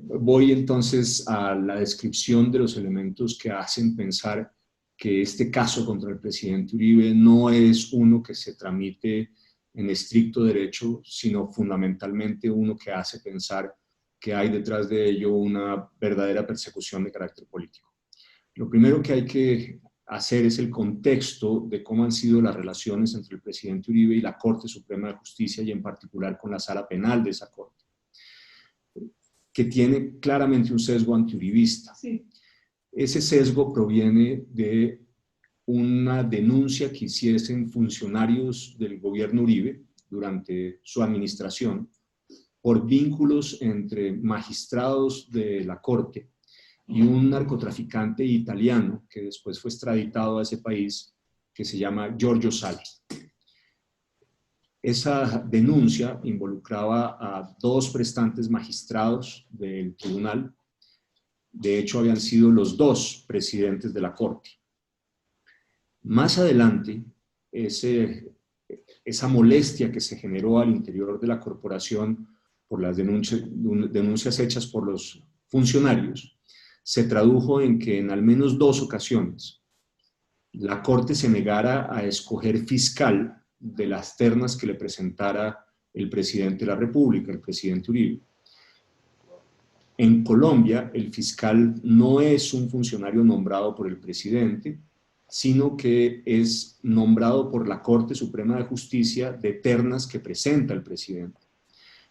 Voy entonces a la descripción de los elementos que hacen pensar que este caso contra el presidente Uribe no es uno que se tramite en estricto derecho, sino fundamentalmente uno que hace pensar que hay detrás de ello una verdadera persecución de carácter político. Lo primero que hay que hacer es el contexto de cómo han sido las relaciones entre el presidente Uribe y la Corte Suprema de Justicia, y en particular con la sala penal de esa Corte, que tiene claramente un sesgo antiuribista. Sí. Ese sesgo proviene de una denuncia que hiciesen funcionarios del gobierno Uribe durante su administración por vínculos entre magistrados de la Corte y un narcotraficante italiano que después fue extraditado a ese país, que se llama Giorgio Sali. Esa denuncia involucraba a dos prestantes magistrados del tribunal. De hecho, habían sido los dos presidentes de la Corte. Más adelante, esa molestia que se generó al interior de la corporación por las denuncias hechas por los funcionarios, se tradujo en que en al menos dos ocasiones la Corte se negara a escoger fiscal de las ternas que le presentara el presidente de la República, el presidente Uribe. En Colombia, el fiscal no es un funcionario nombrado por el presidente, sino que es nombrado por la Corte Suprema de Justicia de ternas que presenta el presidente.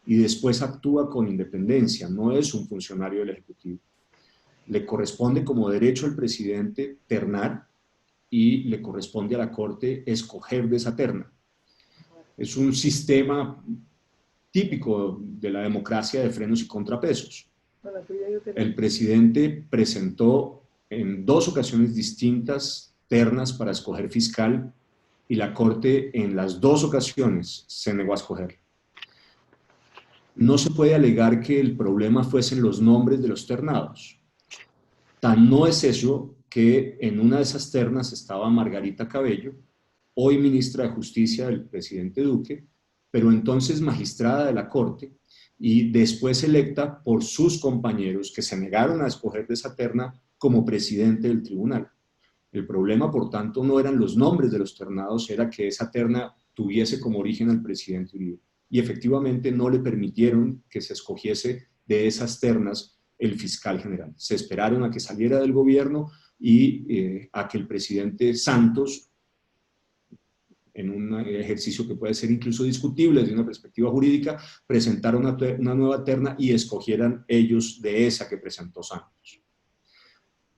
Y después actúa con independencia, no es un funcionario del Ejecutivo. Le corresponde como derecho al presidente ternar y le corresponde a la Corte escoger de esa terna. Es un sistema típico de la democracia de frenos y contrapesos. El presidente presentó en dos ocasiones distintas ternas para escoger fiscal y la Corte en las dos ocasiones se negó a escoger. No se puede alegar que el problema fuesen los nombres de los ternados. Tan no es eso que en una de esas ternas estaba Margarita Cabello, hoy ministra de Justicia del presidente Duque, pero entonces magistrada de la Corte y después electa por sus compañeros que se negaron a escoger de esa terna como presidente del tribunal. El problema, por tanto, no eran los nombres de los ternados, era que esa terna tuviese como origen al presidente Uribe. Y efectivamente no le permitieron que se escogiese de esas ternas el fiscal general. Se esperaron a que saliera del gobierno y a que el presidente Santos, en un ejercicio que puede ser incluso discutible desde una perspectiva jurídica, presentara una nueva terna y escogieran ellos de esa que presentó Santos.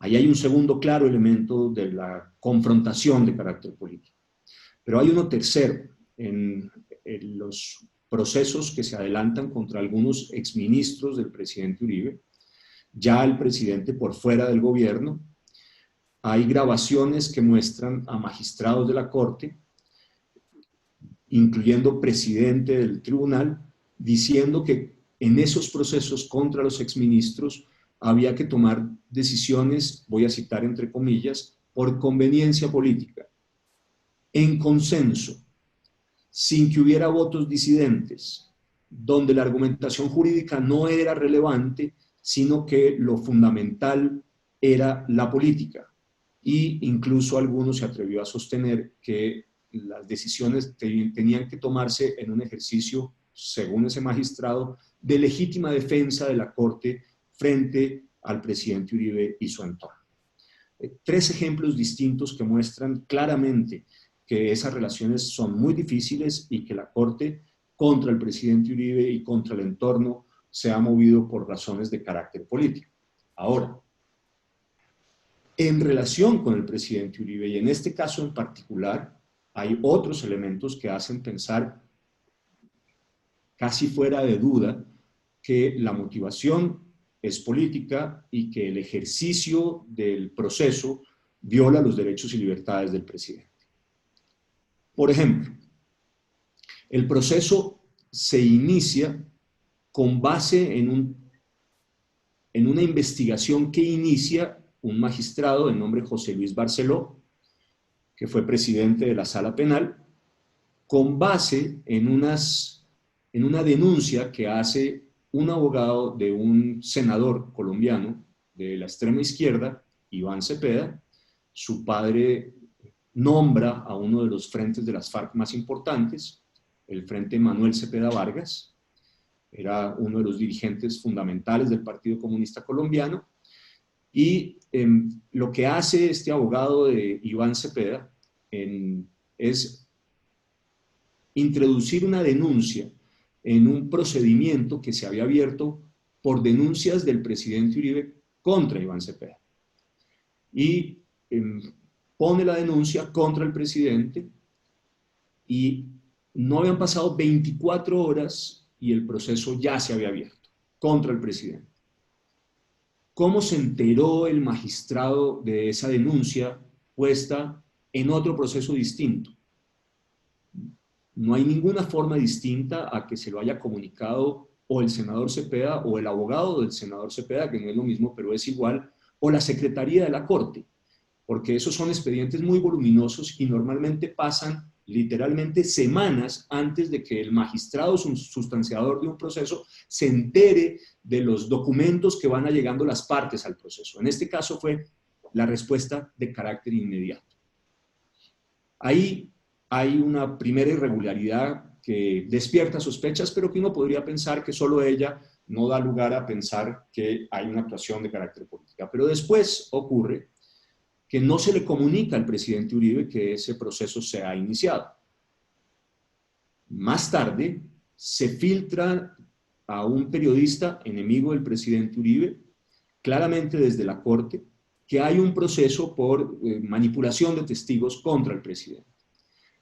Ahí hay un segundo claro elemento de la confrontación de carácter político. Pero hay uno tercero en los procesos que se adelantan contra algunos exministros del presidente Uribe. Ya el presidente por fuera del gobierno, hay grabaciones que muestran a magistrados de la Corte, incluyendo presidente del tribunal, diciendo que en esos procesos contra los exministros había que tomar decisiones, voy a citar entre comillas, por conveniencia política, en consenso, sin que hubiera votos disidentes, donde la argumentación jurídica no era relevante, sino que lo fundamental era la política. Y incluso algunos se atrevió a sostener que las decisiones tenían que tomarse en un ejercicio, según ese magistrado, de legítima defensa de la Corte frente al presidente Uribe y su entorno. Tres ejemplos distintos que muestran claramente que esas relaciones son muy difíciles y que la Corte contra el presidente Uribe y contra el entorno se ha movido por razones de carácter político. Ahora, en relación con el presidente Uribe, y en este caso en particular, hay otros elementos que hacen pensar casi fuera de duda que la motivación es política y que el ejercicio del proceso viola los derechos y libertades del presidente. Por ejemplo, el proceso se inicia con base en una investigación que inicia un magistrado de nombre José Luis Barceló, que fue presidente de la Sala Penal, con base en una denuncia que hace un abogado de un senador colombiano de la extrema izquierda, Iván Cepeda. Su padre nombra a uno de los frentes de las FARC más importantes, el Frente Manuel Cepeda Vargas, era uno de los dirigentes fundamentales del Partido Comunista Colombiano, y lo que hace este abogado de Iván Cepeda es introducir una denuncia en un procedimiento que se había abierto por denuncias del presidente Uribe contra Iván Cepeda. Y pone la denuncia contra el presidente, y no habían pasado 24 horas y el proceso ya se había abierto contra el presidente. ¿Cómo se enteró el magistrado de esa denuncia puesta en otro proceso distinto? No hay ninguna forma distinta a que se lo haya comunicado o el senador Cepeda o el abogado del senador Cepeda, que no es lo mismo, pero es igual, o la secretaría de la Corte, porque esos son expedientes muy voluminosos y normalmente pasan literalmente semanas antes de que el magistrado sustanciador de un proceso se entere de los documentos que van llegando las partes al proceso. En este caso fue la respuesta de carácter inmediato. Ahí hay una primera irregularidad que despierta sospechas, pero que uno podría pensar que solo ella no da lugar a pensar que hay una actuación de carácter política. Pero después ocurre que no se le comunica al presidente Uribe que ese proceso se ha iniciado. Más tarde, se filtra a un periodista enemigo del presidente Uribe, claramente desde la Corte, que hay un proceso por manipulación de testigos contra el presidente.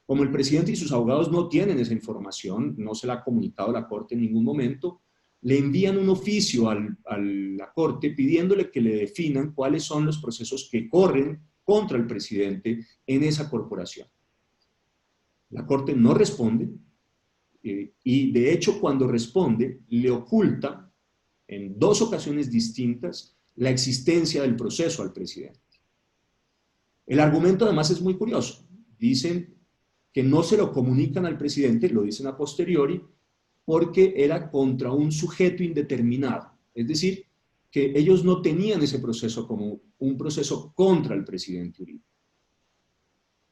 Como el presidente y sus abogados no tienen esa información, no se la ha comunicado a la Corte en ningún momento, le envían un oficio a la Corte pidiéndole que le definan cuáles son los procesos que corren contra el presidente en esa corporación. La Corte no responde, y de hecho cuando responde le oculta en 2 ocasiones distintas la existencia del proceso al presidente. El argumento además es muy curioso. Dicen que no se lo comunican al presidente, lo dicen a posteriori, porque era contra un sujeto indeterminado. Es decir, que ellos no tenían ese proceso como un proceso contra el presidente Uribe.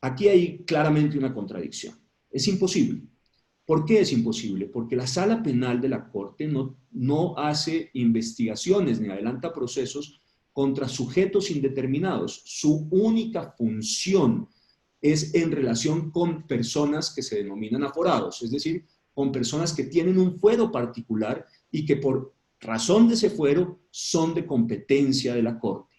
Aquí hay claramente una contradicción. Es imposible. ¿Por qué es imposible? Porque la sala penal de la Corte no hace investigaciones ni adelanta procesos contra sujetos indeterminados. Su única función es en relación con personas que se denominan aforados, es decir, con personas que tienen un fuero particular y que por razón de ese fuero son de competencia de la Corte.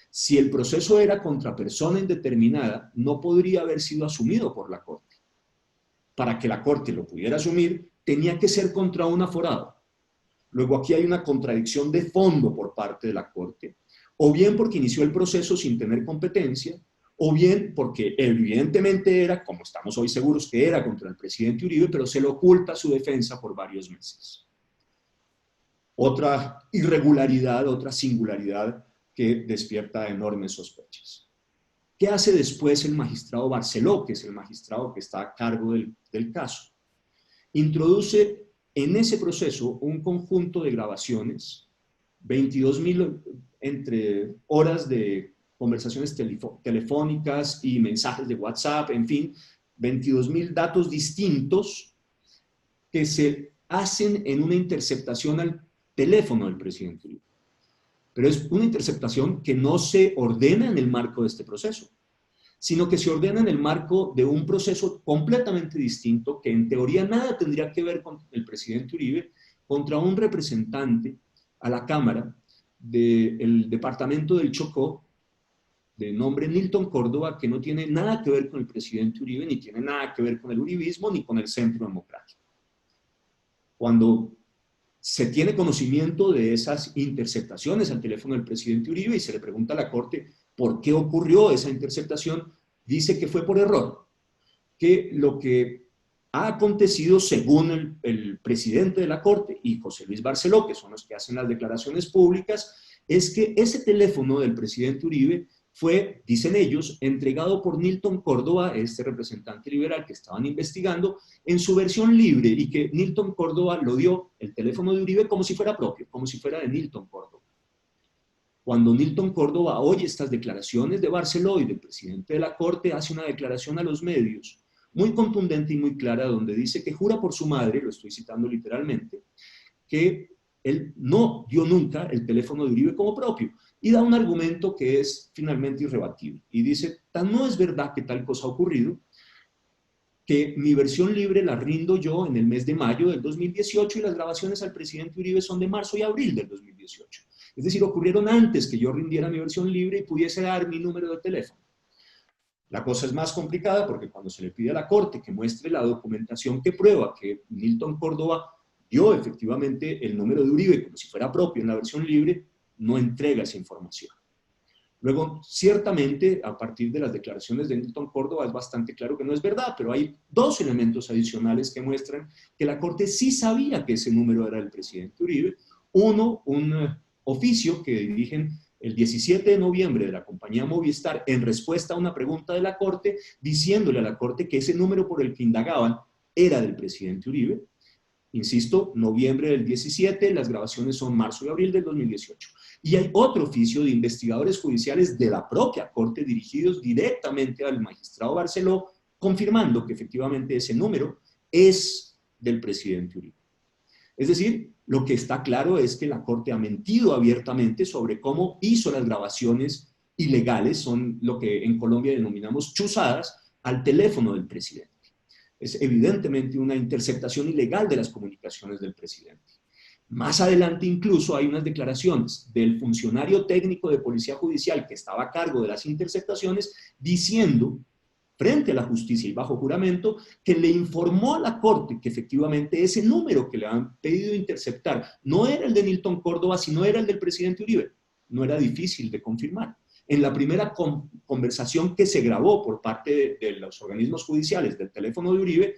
Si el proceso era contra persona indeterminada, no podría haber sido asumido por la Corte. Para que la Corte lo pudiera asumir, tenía que ser contra un aforado. Luego aquí hay una contradicción de fondo por parte de la Corte, o bien porque inició el proceso sin tener competencia, o bien porque evidentemente era, como estamos hoy seguros que era contra el presidente Uribe, pero se le oculta su defensa por varios meses. Otra irregularidad, otra singularidad que despierta enormes sospechas. ¿Qué hace después el magistrado Barceló, que es el magistrado que está a cargo del caso? Introduce en ese proceso un conjunto de grabaciones, 22.000 entre horas de conversaciones telefónicas y mensajes de WhatsApp, en fin, 22.000 datos distintos que se hacen en una interceptación al teléfono del presidente Uribe. Pero es una interceptación que no se ordena en el marco de este proceso, sino que se ordena en el marco de un proceso completamente distinto que en teoría nada tendría que ver con el presidente Uribe, contra un representante a la Cámara del departamento del Chocó, de nombre Nilton Córdoba, que no tiene nada que ver con el presidente Uribe, ni tiene nada que ver con el uribismo, ni con el Centro Democrático. Cuando se tiene conocimiento de esas interceptaciones al teléfono del presidente Uribe y se le pregunta a la Corte por qué ocurrió esa interceptación, dice que fue por error, que lo que ha acontecido según el presidente de la Corte y José Luis Barceló, que son los que hacen las declaraciones públicas, es que ese teléfono del presidente Uribe fue, dicen ellos, entregado por Nilton Córdoba, este representante liberal que estaban investigando, en su versión libre, y que Nilton Córdoba lo dio, el teléfono de Uribe, como si fuera propio, como si fuera de Nilton Córdoba. Cuando Nilton Córdoba oye estas declaraciones de Barceló y del presidente de la Corte, hace una declaración a los medios muy contundente y muy clara, donde dice que jura por su madre, lo estoy citando literalmente, que él no dio nunca el teléfono de Uribe como propio, y da un argumento que es finalmente irrebatible, y dice, no es verdad que tal cosa ha ocurrido, que mi versión libre la rindo yo en el mes de mayo del 2018 y las grabaciones al presidente Uribe son de marzo y abril del 2018. Es decir, ocurrieron antes que yo rindiera mi versión libre y pudiese dar mi número de teléfono. La cosa es más complicada porque cuando se le pide a la Corte que muestre la documentación que prueba que Nilton Córdoba dio efectivamente el número de Uribe como si fuera propio en la versión libre, no entrega esa información. Luego, ciertamente, a partir de las declaraciones de Nilton Córdoba es bastante claro que no es verdad, pero hay dos elementos adicionales que muestran que la Corte sí sabía que ese número era del presidente Uribe. Uno, un oficio que dirigen el 17 de noviembre de la compañía Movistar en respuesta a una pregunta de la Corte, diciéndole a la Corte que ese número por el que indagaban era del presidente Uribe. Insisto, noviembre del 17, las grabaciones son marzo y abril del 2018. Y hay otro oficio de investigadores judiciales de la propia Corte dirigidos directamente al magistrado Barceló, confirmando que efectivamente ese número es del presidente Uribe. Es decir, lo que está claro es que la Corte ha mentido abiertamente sobre cómo hizo las grabaciones ilegales, son lo que en Colombia denominamos chuzadas, al teléfono del presidente. Es evidentemente una interceptación ilegal de las comunicaciones del presidente. Más adelante incluso hay unas declaraciones del funcionario técnico de Policía Judicial que estaba a cargo de las interceptaciones diciendo, frente a la justicia y bajo juramento, que le informó a la Corte que efectivamente ese número que le han pedido interceptar no era el de Nilton Córdoba, sino era el del presidente Uribe. No era difícil de confirmar. En la primera conversación que se grabó por parte de los organismos judiciales del teléfono de Uribe,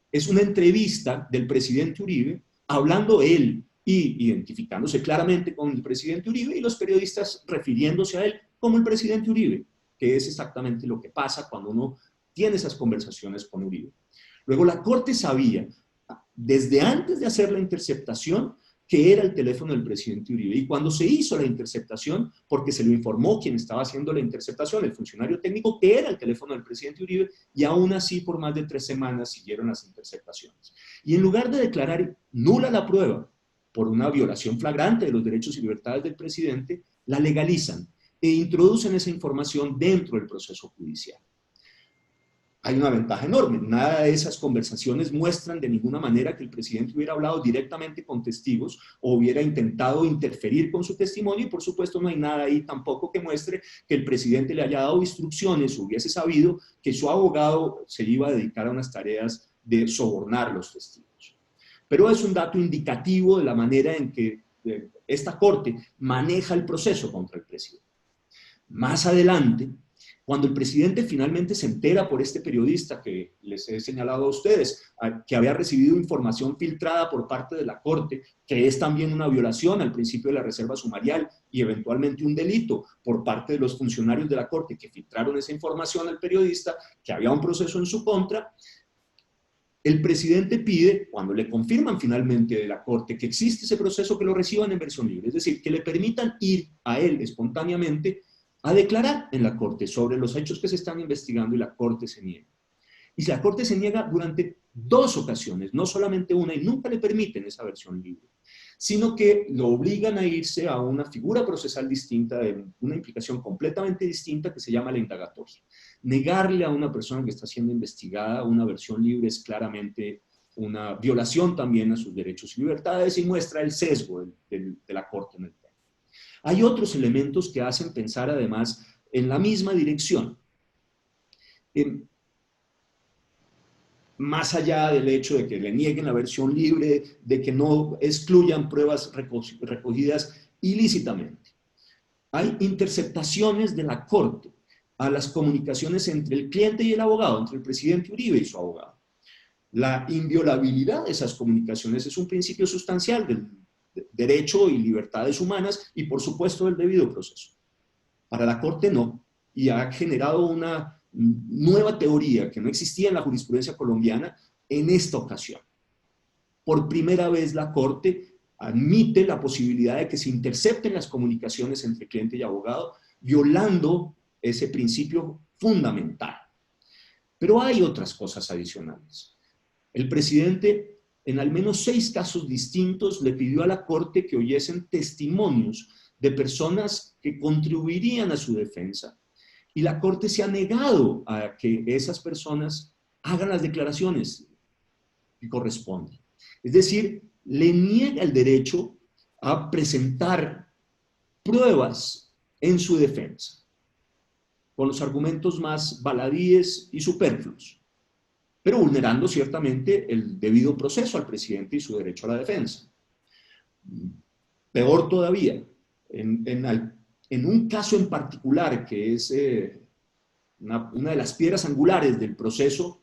es una entrevista del presidente Uribe, hablando él y identificándose claramente con el presidente Uribe y los periodistas refiriéndose a él como el presidente Uribe, que es exactamente lo que pasa cuando uno tiene esas conversaciones con Uribe. Luego la Corte sabía, desde antes de hacer la interceptación, que era el teléfono del presidente Uribe. Y cuando se hizo la interceptación, porque se lo informó quien estaba haciendo la interceptación, el funcionario técnico, que era el teléfono del presidente Uribe, y aún así por más de 3 semanas siguieron las interceptaciones. Y en lugar de declarar nula la prueba por una violación flagrante de los derechos y libertades del presidente, la legalizan e introducen esa información dentro del proceso judicial. Hay una ventaja enorme. Nada de esas conversaciones muestran de ninguna manera que el presidente hubiera hablado directamente con testigos o hubiera intentado interferir con su testimonio y por supuesto no hay nada ahí tampoco que muestre que el presidente le haya dado instrucciones o hubiese sabido que su abogado se iba a dedicar a unas tareas de sobornar a los testigos. Pero es un dato indicativo de la manera en que esta Corte maneja el proceso contra el presidente. Más adelante, cuando el presidente finalmente se entera por este periodista que les he señalado a ustedes, que había recibido información filtrada por parte de la Corte, que es también una violación al principio de la reserva sumarial y eventualmente un delito por parte de los funcionarios de la Corte que filtraron esa información al periodista, que había un proceso en su contra, el presidente pide, cuando le confirman finalmente de la Corte que existe ese proceso, que lo reciban en versión libre, es decir, que le permitan ir a él espontáneamente a declarar en la Corte sobre los hechos que se están investigando y la Corte se niega. Y la Corte se niega durante 2 ocasiones, no solamente una, y nunca le permiten esa versión libre, sino que lo obligan a irse a una figura procesal distinta, de una implicación completamente distinta que se llama la indagatoria. Negarle a una persona que está siendo investigada una versión libre es claramente una violación también a sus derechos y libertades y muestra el sesgo de la Corte en el tema. Hay otros elementos que hacen pensar además en la misma dirección. Más allá del hecho de que le nieguen la versión libre, de que no excluyan pruebas recogidas ilícitamente. Hay interceptaciones de la Corte a las comunicaciones entre el cliente y el abogado, entre el presidente Uribe y su abogado. La inviolabilidad de esas comunicaciones es un principio sustancial del derecho y libertades humanas y por supuesto del debido proceso. Para la Corte no. y ha generado una nueva teoría que no existía en la jurisprudencia colombiana en esta ocasión. Por primera vez la Corte admite la posibilidad de que se intercepten las comunicaciones entre cliente y abogado, violando ese principio fundamental. Pero hay otras cosas adicionales. El presidente, en al menos 6 casos distintos, le pidió a la Corte que oyesen testimonios de personas que contribuirían a su defensa, y la Corte se ha negado a que esas personas hagan las declaraciones que corresponden. Es decir, le niega el derecho a presentar pruebas en su defensa, con los argumentos más baladíes y superfluos, pero vulnerando ciertamente el debido proceso al presidente y su derecho a la defensa. Peor todavía, en un caso en particular que es una de las piedras angulares del proceso,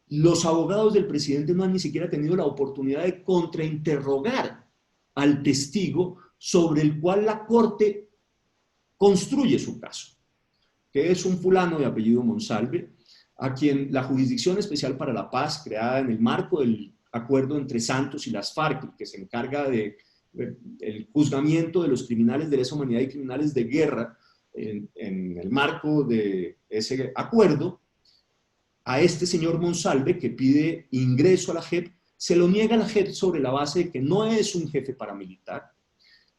los abogados del presidente no han ni siquiera tenido la oportunidad de contrainterrogar al testigo sobre el cual la Corte construye su caso, que es un fulano de apellido Monsalve, a quien la Jurisdicción Especial para la Paz, creada en el marco del acuerdo entre Santos y las FARC, que se encarga de el juzgamiento de los criminales de lesa humanidad y criminales de guerra, en el marco de ese acuerdo, a este señor Monsalve, que pide ingreso a la JEP, se lo niega a la JEP sobre la base de que no es un jefe paramilitar.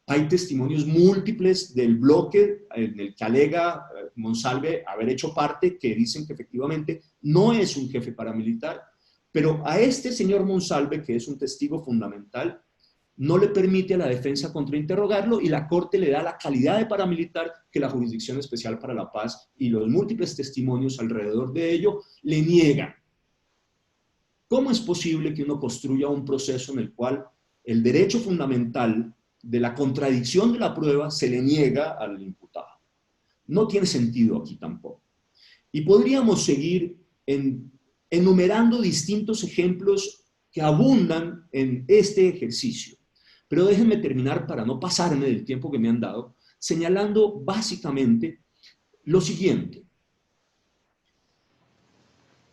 Hay testimonios múltiples del bloque en el que alega Monsalve haber hecho parte, que dicen que efectivamente no es un jefe paramilitar, pero a este señor Monsalve, que es un testigo fundamental, no le permite a la defensa contrainterrogarlo, y la Corte le da la calidad de paramilitar que la Jurisdicción Especial para la Paz y los múltiples testimonios alrededor de ello le niegan. ¿Cómo es posible que uno construya un proceso en el cual el derecho fundamental de la contradicción de la prueba se le niega al imputado? No tiene sentido aquí tampoco. Y podríamos seguir enumerando distintos ejemplos que abundan en este ejercicio. Pero déjenme terminar, para no pasarme del tiempo que me han dado, señalando básicamente lo siguiente.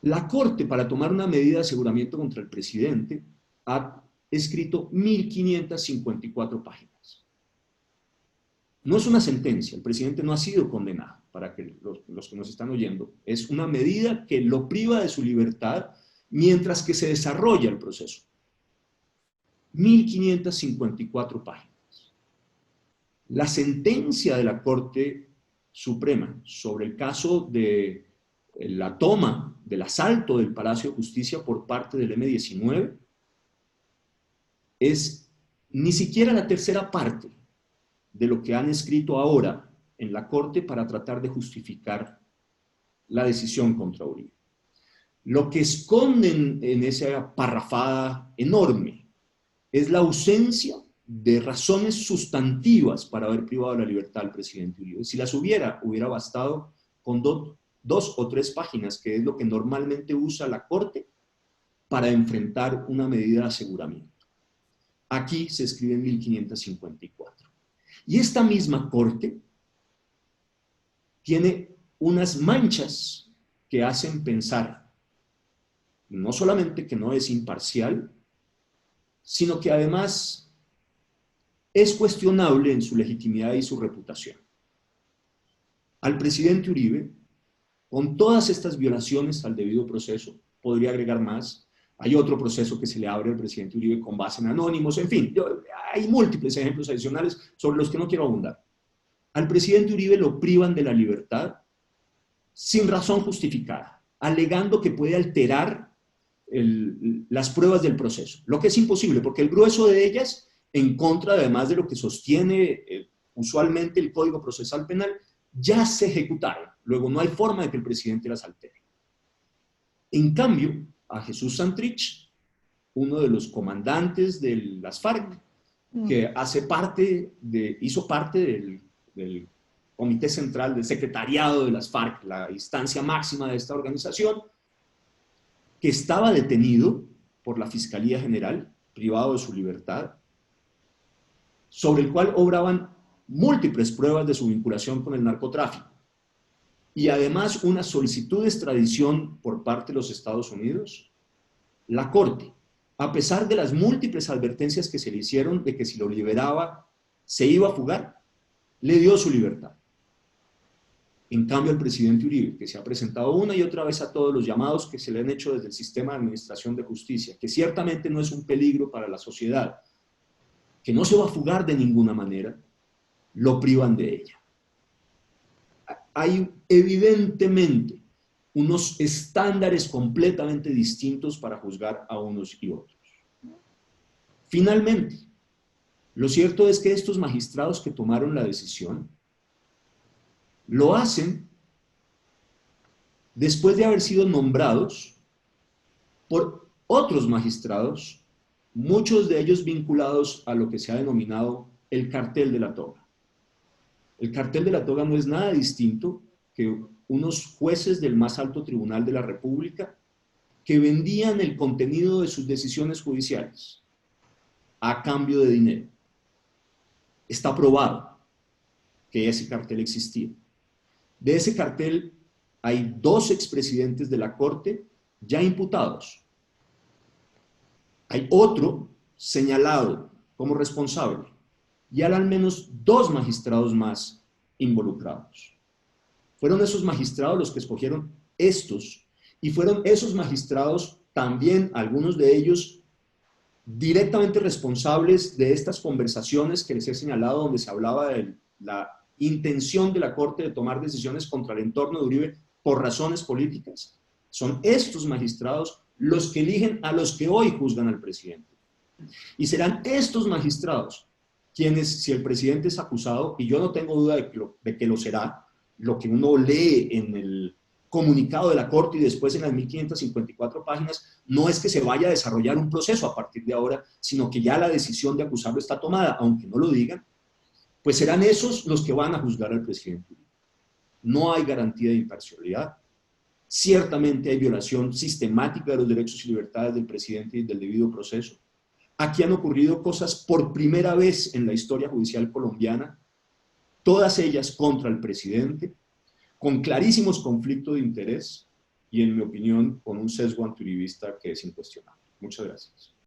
La Corte, para tomar una medida de aseguramiento contra el presidente, ha escrito 1.554 páginas. No es una sentencia, el presidente no ha sido condenado, para que los que nos están oyendo. Es una medida que lo priva de su libertad mientras que se desarrolla el proceso. 1.554 páginas. La sentencia de la Corte Suprema sobre el caso de la toma, del asalto del Palacio de Justicia por parte del M-19 es ni siquiera la tercera parte de lo que han escrito ahora en la Corte para tratar de justificar la decisión contra Uribe. Lo que esconden en esa parrafada enorme es la ausencia de razones sustantivas para haber privado de la libertad al presidente Uribe. Si las hubiera bastado con dos o tres páginas, que es lo que normalmente usa la Corte para enfrentar una medida de aseguramiento. Aquí se escribe en 1554. Y esta misma Corte tiene unas manchas que hacen pensar no solamente que no es imparcial, sino que además es cuestionable en su legitimidad y su reputación. Al presidente Uribe, con todas estas violaciones al debido proceso, podría agregar más. Hay otro proceso que se le abre al presidente Uribe con base en anónimos, en fin, hay múltiples ejemplos adicionales sobre los que no quiero abundar. Al presidente Uribe lo privan de la libertad sin razón justificada, alegando que puede alterar las pruebas del proceso, lo que es imposible, porque el grueso de ellas, en contra además de lo que sostiene usualmente el Código Procesal Penal, ya se ejecutaron. Luego no hay forma de que el presidente las altere. En cambio, a Jesús Santrich, uno de los comandantes de las FARC, que hizo parte del Comité Central, del Secretariado de las FARC, la instancia máxima de esta organización, que estaba detenido por la Fiscalía General, privado de su libertad, sobre el cual obraban múltiples pruebas de su vinculación con el narcotráfico y además una solicitud de extradición por parte de los Estados Unidos, la Corte, a pesar de las múltiples advertencias que se le hicieron de que si lo liberaba se iba a fugar, le dio su libertad. En cambio, el presidente Uribe, que se ha presentado una y otra vez a todos los llamados que se le han hecho desde el sistema de administración de justicia, que ciertamente no es un peligro para la sociedad, que no se va a fugar de ninguna manera, lo privan de ella. Hay evidentemente unos estándares completamente distintos para juzgar a unos y otros. Finalmente, lo cierto es que estos magistrados que tomaron la decisión lo hacen después de haber sido nombrados por otros magistrados, muchos de ellos vinculados a lo que se ha denominado el cartel de la toga. El cartel de la toga no es nada distinto que unos jueces del más alto tribunal de la República que vendían el contenido de sus decisiones judiciales a cambio de dinero. Está probado que ese cartel existía. De ese cartel hay 2 expresidentes de la Corte ya imputados. Hay otro señalado como responsable y hay al menos 2 magistrados más involucrados. Fueron esos magistrados los que escogieron estos y fueron esos magistrados también, algunos de ellos, directamente responsables de estas conversaciones que les he señalado, donde se hablaba de la intención de la Corte de tomar decisiones contra el entorno de Uribe por razones políticas. Son estos magistrados los que eligen a los que hoy juzgan al presidente. Y serán estos magistrados quienes, si el presidente es acusado, y yo no tengo duda de que lo será, lo que uno lee en el comunicado de la Corte y después en las 1554 páginas, no es que se vaya a desarrollar un proceso a partir de ahora, sino que ya la decisión de acusarlo está tomada, aunque no lo digan, pues serán esos los que van a juzgar al presidente. No hay garantía de imparcialidad. Ciertamente hay violación sistemática de los derechos y libertades del presidente y del debido proceso. Aquí han ocurrido cosas por primera vez en la historia judicial colombiana, todas ellas contra el presidente, con clarísimos conflictos de interés y, en mi opinión, con un sesgo antiuribista que es incuestionable. Muchas gracias.